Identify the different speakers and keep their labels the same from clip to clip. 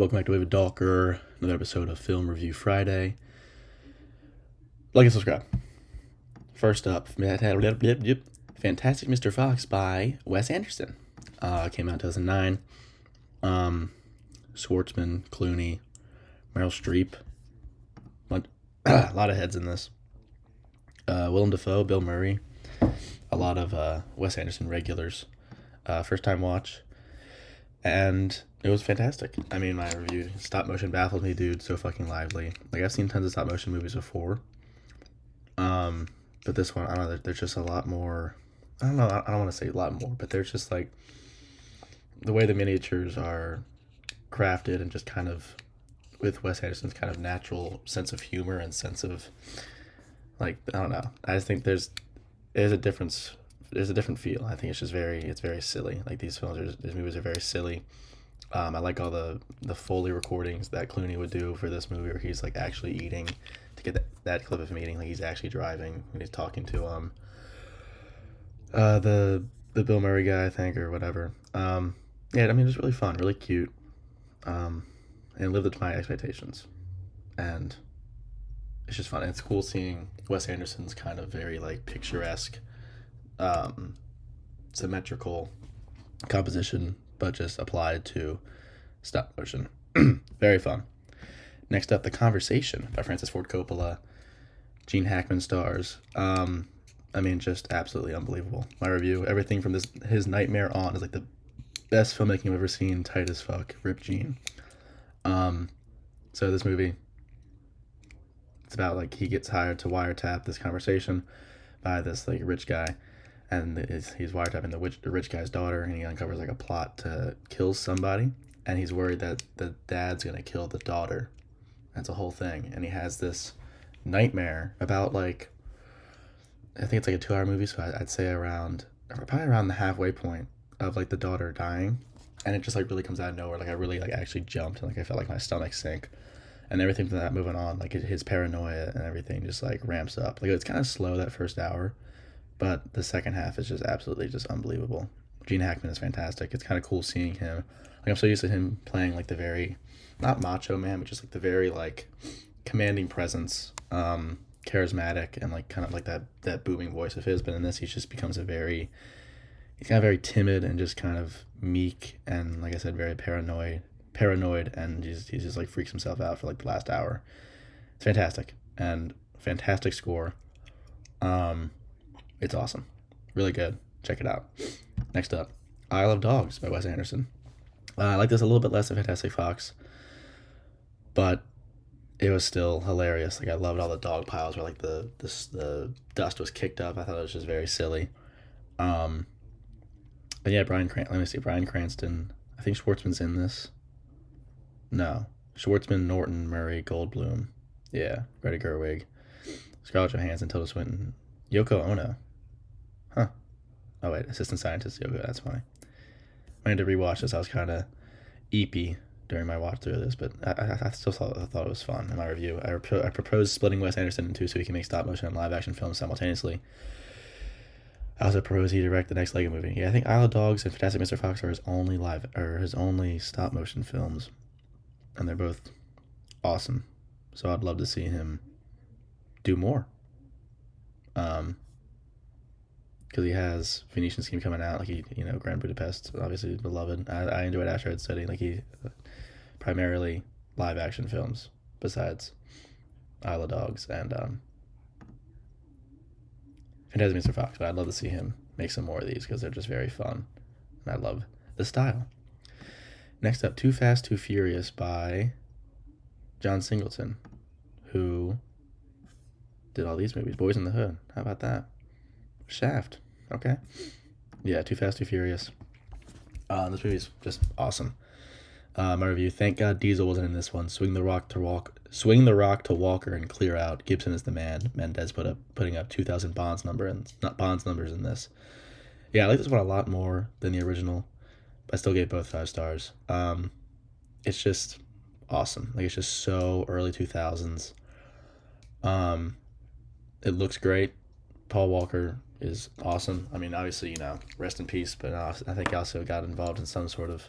Speaker 1: Welcome back to David Dalker, another episode of Film Review Friday. Like and subscribe. First up, Fantastic Mr. Fox by Wes Anderson. Came out in 2009. Schwartzman, Clooney, Meryl Streep. A lot of heads in this. Willem Dafoe, Bill Murray. A lot of Wes Anderson regulars. First time watch. And it was fantastic. I mean, my review, stop motion baffled me, dude. So fucking lively. Like, I've seen tons of stop motion movies before. But this one, I don't know, there's just a lot more. I don't know, I don't want to say a lot more, but there's just like the way the miniatures are crafted and just kind of with Wes Anderson's kind of natural sense of humor and sense of, like, I don't know. I just think there's a difference. There's a different feel. I think it's very silly. Like, these movies are very silly. I like all the Foley recordings that Clooney would do for this movie, where he's like actually eating, to get that clip of him eating, like he's actually driving when he's talking to the Bill Murray guy, I think, or whatever. Yeah, I mean, it was really fun, really cute, and lived up to my expectations, and it's just fun. And it's cool seeing Wes Anderson's kind of very like picturesque, symmetrical composition, but just applied to stop motion. Very fun. Next up, The Conversation by Francis Ford Coppola. Gene Hackman stars. I mean, just absolutely unbelievable. My review, everything from his Nightmare on, is like the best filmmaking I've ever seen. Tight as fuck. Rip Gene. So this movie, it's about like he gets hired to wiretap this conversation by this like rich guy, and he's wiretapping the rich guy's daughter, and he uncovers like a plot to kill somebody, and he's worried that the dad's gonna kill the daughter. That's a whole thing, and he has this nightmare about, like, I think it's like a 2-hour movie, so I'd say probably around the halfway point of like the daughter dying, and it just like really comes out of nowhere. Like, I really like actually jumped, and like I felt like my stomach sink, and everything from that moving on, like his paranoia and everything just like ramps up. Like, it's kind of slow that first hour, but the second half is just absolutely just unbelievable. Gene Hackman is fantastic. It's kind of cool seeing him. Like, I'm so used to him playing like the very, not macho man, but just like the very like commanding presence, charismatic, and like kind of like that booming voice of his. But in this, he just becomes he's kind of very timid and just kind of meek, and like I said, very paranoid, and he just like freaks himself out for like the last hour. It's fantastic, and fantastic score. It's awesome. Really good. Check it out. Next up, Isle of Dogs by Wes Anderson. I like this a little bit less than Fantastic Fox, but it was still hilarious. Like, I loved all the dog piles where like the dust was kicked up. I thought it was just very silly. But yeah, Bryan Cranston. I think Schwartzman's in this. No. Schwartzman, Norton, Murray, Goldblum. Yeah, Greta Gerwig. Scarlett Johansson, Tilda Swinton. Yoko Ono. Huh. Oh, wait. Assistant Scientist Yoko. That's funny. I need to rewatch this. I was kind of eepy during my watch through of this, but I still thought it was fun. In my review, I proposed splitting Wes Anderson in two so he can make stop motion and live action films simultaneously. I also proposed he direct the next Lego movie. Yeah, I think Isle of Dogs and Fantastic Mr. Fox are his only stop motion films, and they're both awesome. So I'd love to see him do more. Because he has Phoenician Scheme coming out, like Grand Budapest, obviously beloved. I enjoyed Asteroid City, like he primarily live action films besides Isle of Dogs and Fantastic Mr. Fox. But I'd love to see him make some more of these because they're just very fun, and I love the style. Next up, Too Fast, Too Furious by John Singleton, who did all these movies. Boys in the Hood. How about that? Shaft. Okay. Yeah, Too Fast, Too Furious. This movie's just awesome. My review: thank God Diesel wasn't in this one. Swing the rock to Walker and clear out. Gibson is the man. Mendez putting up 2,000 Bonds numbers in this. Yeah, I like this one a lot more than the original. I still gave both 5 stars. It's just awesome. Like, it's just so early 2000s. It looks great. Paul Walker is awesome. I mean, obviously, rest in peace, but I think he also got involved in some sort of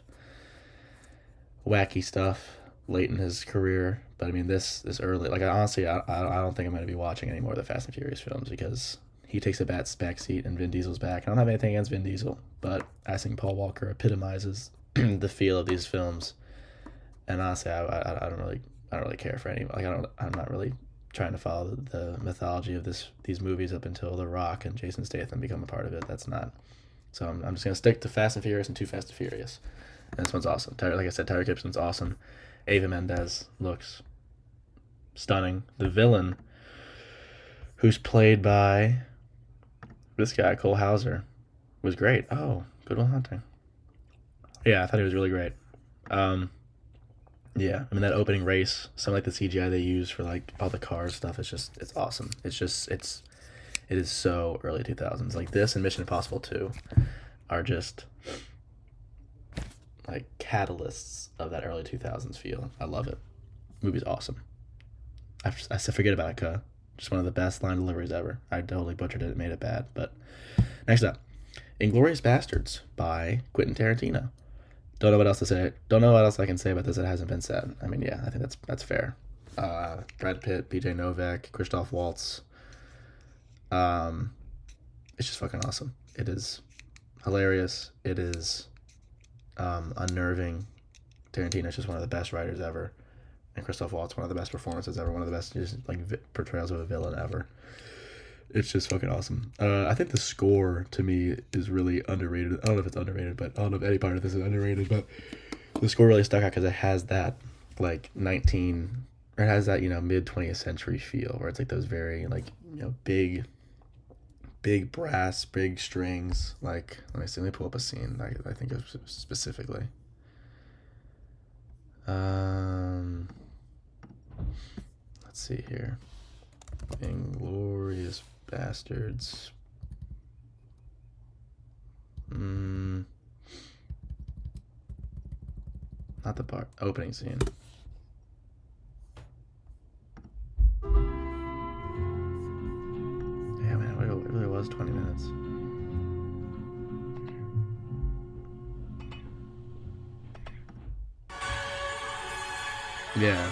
Speaker 1: wacky stuff late in his career, but I mean this early. Like honestly, I don't think I'm gonna be watching any more of the Fast and Furious films because he takes a back seat and Vin Diesel's back. I don't have anything against Vin Diesel, but I think Paul Walker epitomizes the feel of these films. And honestly, I don't really care for any. Like I'm not really trying to follow the mythology of these movies up until The Rock and Jason Statham become a part of it. That's not. So I'm just gonna stick to Fast and Furious and Too Fast and Furious. And this one's awesome. Like I said, Tyler Gibson's awesome. Ava Mendes looks stunning. The villain, who's played by this guy Cole Hauser, was great. Oh, Good Will Hunting. Yeah, I thought he was really great. Yeah, I mean that opening race, some like the CGI they use for like all the cars stuff. It's awesome. It is so early 2000s. Like this and Mission Impossible 2 are just like catalysts of that early 2000s feel. I love it. Movie's awesome. I said forget about it, cuh. Just one of the best line deliveries ever. I totally butchered it, made it bad. But next up, Inglourious Bastards by Quentin Tarantino. Don't know what else to say. Don't know what else I can say about this that hasn't been said. I mean, yeah, I think that's fair. Brad Pitt, B.J. Novak, Christoph Waltz. It's just fucking awesome. It is hilarious. It is unnerving. Tarantino's just one of the best writers ever, and Christoph Waltz one of the best performances ever. One of the best just like portrayals of a villain ever. It's just fucking awesome. I think the score to me is really underrated. I don't know if it's underrated, but I don't know if any part of this is underrated. But the score really stuck out because it has that like it has that mid 20th century feel where it's like those very like big brass, big strings. Like let me pull up a scene. I think of specifically. Let's see here. Inglourious Bastards. Not the part. Opening scene. Yeah, man, it really was 20 minutes. Yeah.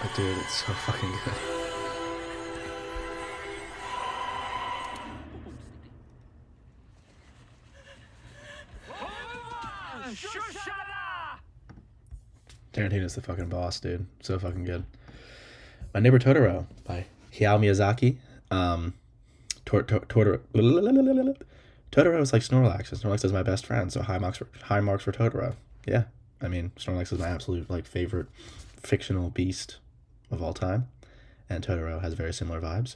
Speaker 1: But dude, it's so fucking good. Tarantino's the fucking boss, dude. So fucking good. My Neighbor Totoro by Hayao Miyazaki. Totoro is like Snorlax, and Snorlax is my best friend, so high marks for Totoro. Yeah, I mean Snorlax is my absolute like favorite fictional beast of all time, and Totoro has very similar vibes.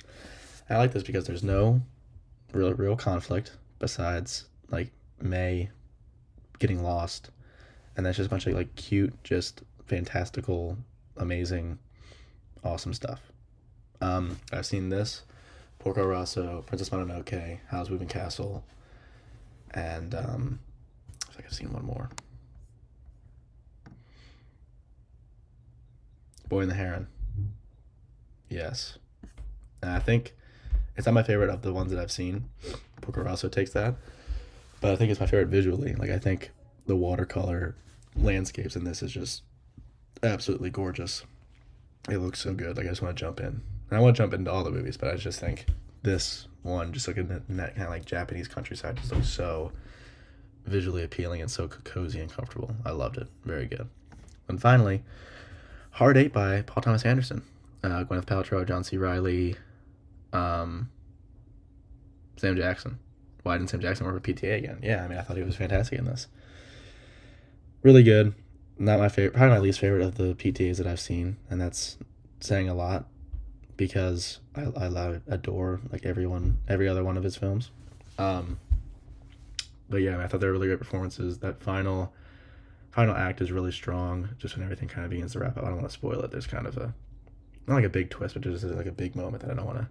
Speaker 1: And I like this because there's no real conflict besides like May getting lost, and that's just a bunch of like cute, just fantastical, amazing, awesome stuff. I've seen this, Porco Rosso, Princess Mononoke, Howl's Moving Castle, and I think I've seen one more. Boy and the Heron. Yes. And I think it's not my favorite of the ones that I've seen. Porco Rosso takes that. But I think it's my favorite visually. Like I think the watercolor landscapes in this is just absolutely gorgeous. It looks so good. Like I just want to jump in. And I want to jump into all the movies, but I just think this one, just looking at that kind of like Japanese countryside, just looks so visually appealing and so cozy and comfortable. I loved it. Very good. And finally, Hard 8 by Paul Thomas Anderson. Gwyneth Paltrow, John C. Reilly, Sam Jackson. Why didn't Sam Jackson work with PTA again? Yeah, I mean, I thought he was fantastic in this. Really good. Not my favorite, probably my least favorite of the PTAs that I've seen, and that's saying a lot because I adore like every other one of his films. But yeah, I thought they were really great performances. That final act is really strong. Just when everything kind of begins to wrap up, I don't want to spoil it. There's kind of not like a big twist, but just like a big moment that I don't want to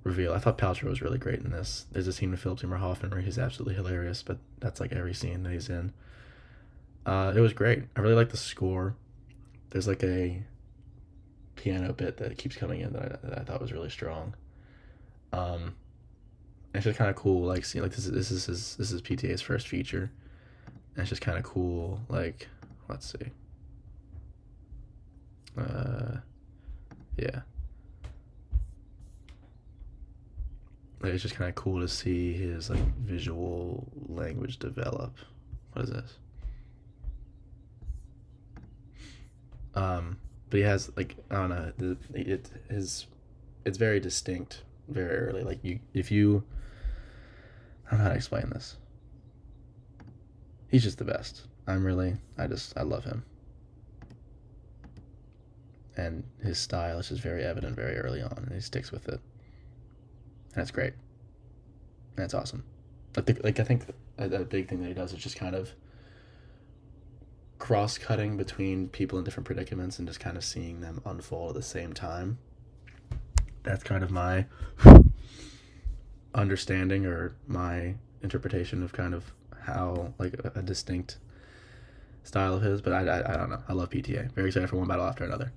Speaker 1: reveal. I thought Paltrow was really great in this. There's a scene with Philip Seymour Hoffman where he's absolutely hilarious, but that's like every scene that he's in. It was great. I really like the score. There's like a piano bit that keeps coming in that I thought was really strong. Um, it's just kind of cool, like seeing like this is PTA's first feature. And it's just kind of cool. Like, let's see. Yeah. Like, it's just kind of cool to see his like visual language develop. What is this? But he has like I don't know. It's very distinct very early. Like if you I don't know how to explain this. He's just the best. I love him. And his style is just very evident very early on, and he sticks with it. And it's great. And it's awesome. I think a big thing that he does is just kind of cross cutting between people in different predicaments and just kind of seeing them unfold at the same time. That's kind of my understanding or my interpretation of kind of how like a distinct style of his. But I don't know. I love PTA. Very excited for one battle after another.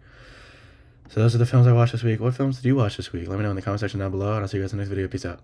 Speaker 1: So those are the films I watched this week. What films did you watch this week? Let me know in the comment section down below, and I'll see you guys in the next video. Peace out.